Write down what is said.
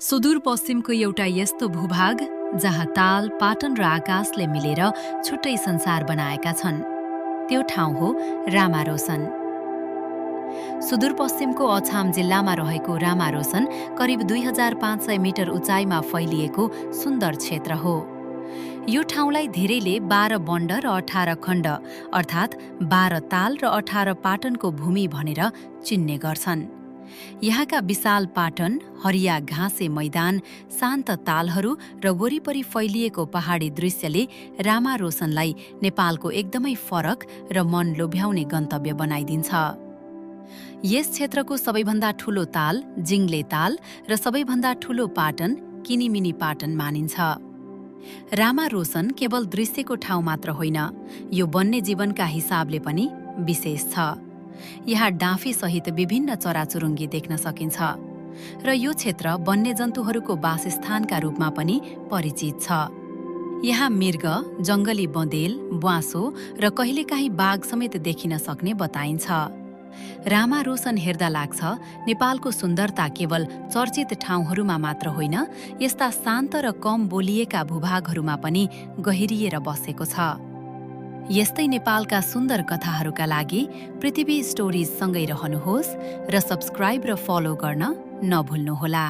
सुदूरपश्चिमको एउटा यस्तो भूभाग जहाँ ताल, पाटन र आकाशले मिलेर छुट्टै संसार बनाएका छन्। त्यो ठाउँ हो रामारोसन। सुदूरपश्चिमको अछाम जिल्लामा रहेको रामारोसन करिब 2500 मिटर उचाइमा फैलिएको सुन्दर क्षेत्र हो। यो ठाउँलाई धेरैले 12 बण्ड र 18 खण्ड अर्थात् 12 ताल र 18 पाटनको भूमि भनेर चिन्ने गर्छन्। यहाँका विशाल पाटन, हरिया घाँसे मैदान, शान्त तालहरू र वरिपरि फैलिएको पहाडी दृश्यले रामारोसनलाई नेपालको एकदमै फरक र मन लोभ्याउने गन्तव्य बनाइदिन्छ। यस क्षेत्रको सबैभन्दा ठूलो ताल जिङ्ले ताल र सबैभन्दा ठूलो पाटन किनिमिनी पाटन मानिन्छ। रामारोसन केवल दृश्यको ठाउँ मात्र होइन, यो वन्यजीवनका हिसाबले पनि विशेष छ। यहाँ डाँफीसहित विभिन्न चराचुरुङ्गी देख्न सकिन्छ र यो क्षेत्र वन्यजन्तुहरूको वासस्थानका रूपमा पनि परिचित छ। यहाँ मृग, जङ्गली बँदेल, ब्वाँसो र कहिलेकाहीँ बाघ समेत देखिन सक्ने बताइन्छ। रामारोसन हेर्दा लाग्छ नेपालको सुन्दरता केवल चर्चित ठाउँहरूमा मात्र होइन, यस्ता शान्त र कम बोलिएका भूभागहरूमा पनि गहिरिएर बसेको छ। यस्तै नेपालका सुन्दर कथाहरूका लागि पृथ्वी स्टोरिज सँगै रहनुहोस् र सब्स्क्राइब र फलो गर्न नभुल्नुहोला।